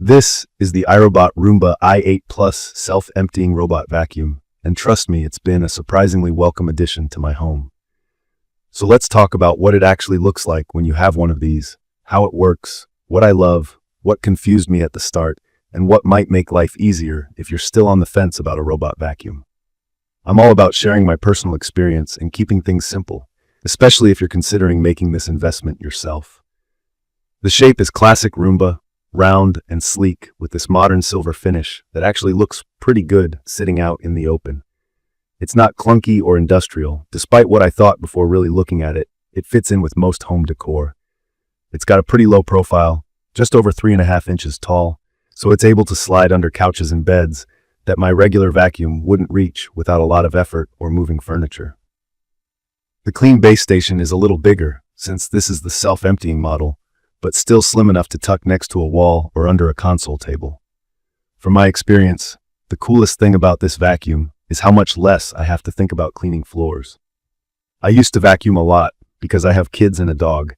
This is the iRobot Roomba i8 Plus self-emptying robot vacuum, and trust me, it's been a surprisingly welcome addition to my home. So let's talk about what it actually looks like when you have one of these, how it works, what I love, what confused me at the start, and what might make life easier if you're still on the fence about a robot vacuum. I'm all about sharing my personal experience and keeping things simple, especially if you're considering making this investment yourself. The shape is classic Roomba, round and sleek with this modern silver finish that actually looks pretty good sitting out in the open. It's not clunky or industrial, despite what I thought before really looking at it. It fits in with most home decor. It's got a pretty low profile, just over 3.5 inches tall, so it's able to slide under couches and beds that my regular vacuum wouldn't reach without a lot of effort or moving furniture. The clean base station is a little bigger, since this is the self-emptying model, but still slim enough to tuck next to a wall or under a console table. From my experience, the coolest thing about this vacuum is how much less I have to think about cleaning floors. I used to vacuum a lot because I have kids and a dog.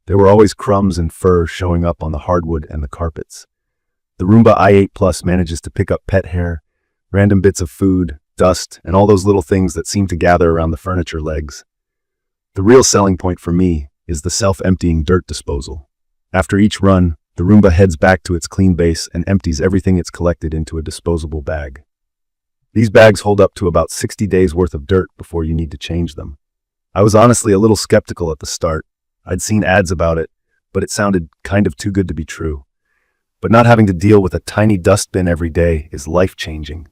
There were always crumbs and fur showing up on the hardwood and the carpets. The Roomba i8 Plus manages to pick up pet hair, random bits of food, dust, and all those little things that seem to gather around the furniture legs. The real selling point for me is the self-emptying dirt disposal. After each run, the Roomba heads back to its clean base and empties everything it's collected into a disposable bag. These bags hold up to about 60 days worth of dirt before you need to change them. I was honestly a little skeptical at the start. I'd seen ads about it, but it sounded kind of too good to be true. But not having to deal with a tiny dustbin every day is life-changing.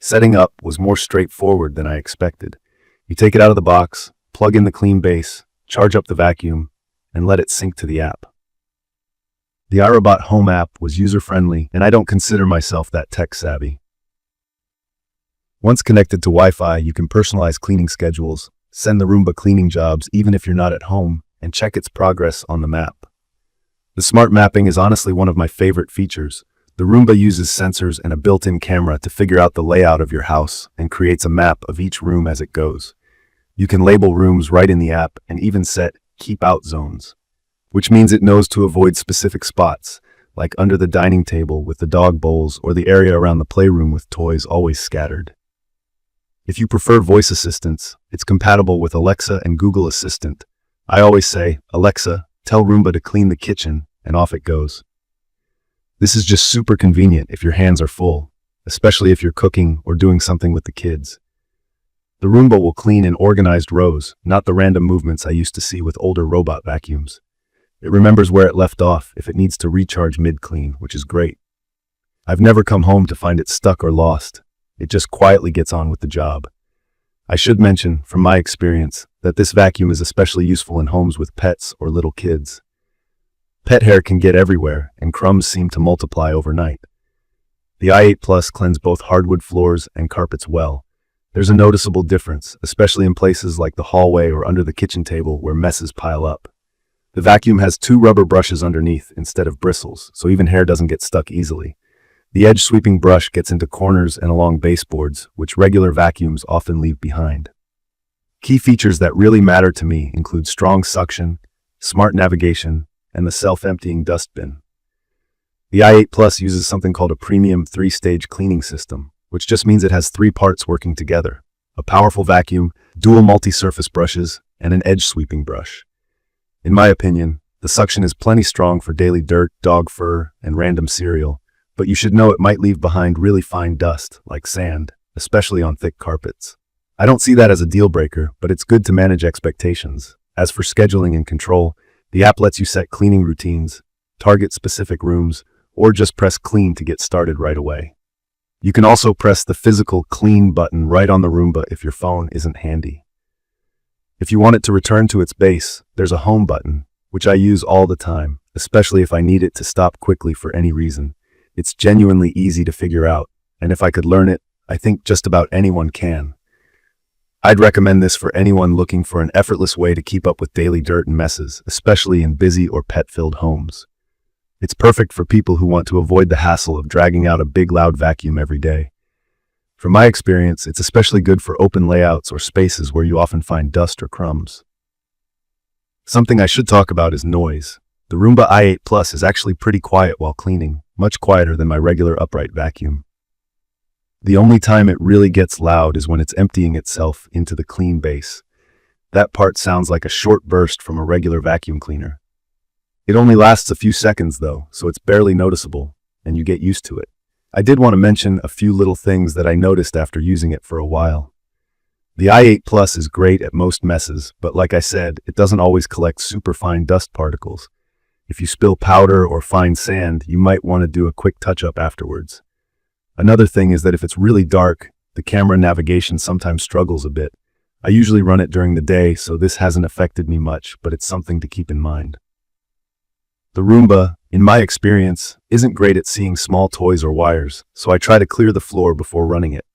Setting up was more straightforward than I expected. You take it out of the box, plug in the clean base, charge up the vacuum, and let it sync to the app. The iRobot Home app was user-friendly, and I don't consider myself that tech-savvy. Once connected to Wi-Fi, you can personalize cleaning schedules, send the Roomba cleaning jobs even if you're not at home, and check its progress on the map. The smart mapping is honestly one of my favorite features. The Roomba uses sensors and a built-in camera to figure out the layout of your house and creates a map of each room as it goes. You can label rooms right in the app and even set keep out zones, which means it knows to avoid specific spots, like under the dining table with the dog bowls or the area around the playroom with toys always scattered. If you prefer voice assistants, it's compatible with Alexa and Google Assistant. I always say, Alexa, tell Roomba to clean the kitchen, and off it goes. This is just super convenient if your hands are full, especially if you're cooking or doing something with the kids. The Roomba will clean in organized rows, not the random movements I used to see with older robot vacuums. It remembers where it left off if it needs to recharge mid-clean, which is great. I've never come home to find it stuck or lost. It just quietly gets on with the job. I should mention, from my experience, that this vacuum is especially useful in homes with pets or little kids. Pet hair can get everywhere, and crumbs seem to multiply overnight. The i8 Plus cleans both hardwood floors and carpets well. There's a noticeable difference, especially in places like the hallway or under the kitchen table where messes pile up. The vacuum has 2 rubber brushes underneath instead of bristles, so even hair doesn't get stuck easily. The edge sweeping brush gets into corners and along baseboards, which regular vacuums often leave behind. Key features that really matter to me include strong suction, smart navigation, and the self-emptying dustbin. The i8 Plus uses something called a premium 3-stage cleaning system, which just means it has 3 parts working together: a powerful vacuum, dual multi-surface brushes, and an edge sweeping brush. In my opinion, the suction is plenty strong for daily dirt, dog fur, and random cereal, but you should know it might leave behind really fine dust, like sand, especially on thick carpets. I don't see that as a deal breaker, but it's good to manage expectations. As for scheduling and control, the app lets you set cleaning routines, target specific rooms, or just press clean to get started right away. You can also press the physical clean button right on the Roomba if your phone isn't handy. If you want it to return to its base, there's a home button, which I use all the time, especially if I need it to stop quickly for any reason. It's genuinely easy to figure out, and if I could learn it, I think just about anyone can. I'd recommend this for anyone looking for an effortless way to keep up with daily dirt and messes, especially in busy or pet-filled homes. It's perfect for people who want to avoid the hassle of dragging out a big loud vacuum every day. From my experience, it's especially good for open layouts or spaces where you often find dust or crumbs. Something I should talk about is noise. The Roomba i8 Plus is actually pretty quiet while cleaning. much quieter than my regular upright vacuum. The only time it really gets loud is when it's emptying itself into the clean base. That part sounds like a short burst from a regular vacuum cleaner. It only lasts a few seconds though, so it's barely noticeable, and you get used to it. I did want to mention a few little things that I noticed after using it for a while. The i8 Plus is great at most messes, but like I said, it doesn't always collect super fine dust particles. If you spill powder or fine sand, you might want to do a quick touch-up afterwards. Another thing is that if it's really dark, the camera navigation sometimes struggles a bit. I usually run it during the day, so this hasn't affected me much, but it's something to keep in mind. The Roomba, in my experience, isn't great at seeing small toys or wires, so I try to clear the floor before running it.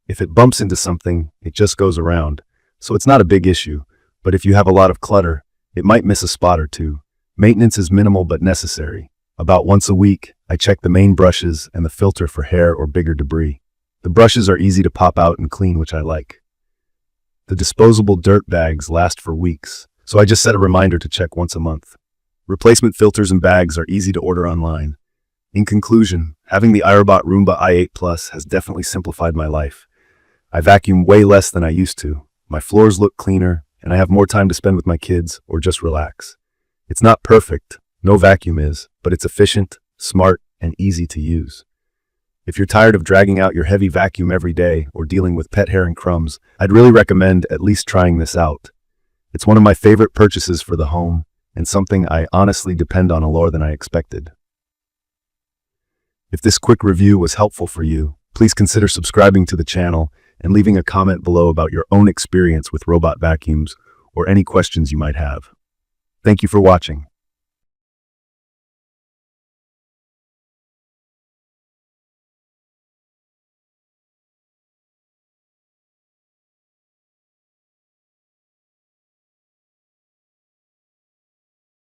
If it bumps into something, it just goes around, so it's not a big issue, but if you have a lot of clutter, it might miss a spot or two. Maintenance is minimal but necessary. About once a week, I check the main brushes and the filter for hair or bigger debris. The brushes are easy to pop out and clean, which I like. The disposable dirt bags last for weeks, so I just set a reminder to check once a month. Replacement filters and bags are easy to order online. In conclusion, having the iRobot Roomba i8 Plus has definitely simplified my life. I vacuum way less than I used to. My floors look cleaner, and I have more time to spend with my kids or just relax. It's not perfect, no vacuum is, but it's efficient, smart, and easy to use. If you're tired of dragging out your heavy vacuum every day or dealing with pet hair and crumbs, I'd really recommend at least trying this out. It's one of my favorite purchases for the home, and something I honestly depend on a lot than I expected. If this quick review was helpful for you, please consider subscribing to the channel and leaving a comment below about your own experience with robot vacuums or any questions you might have. Thank you for watching.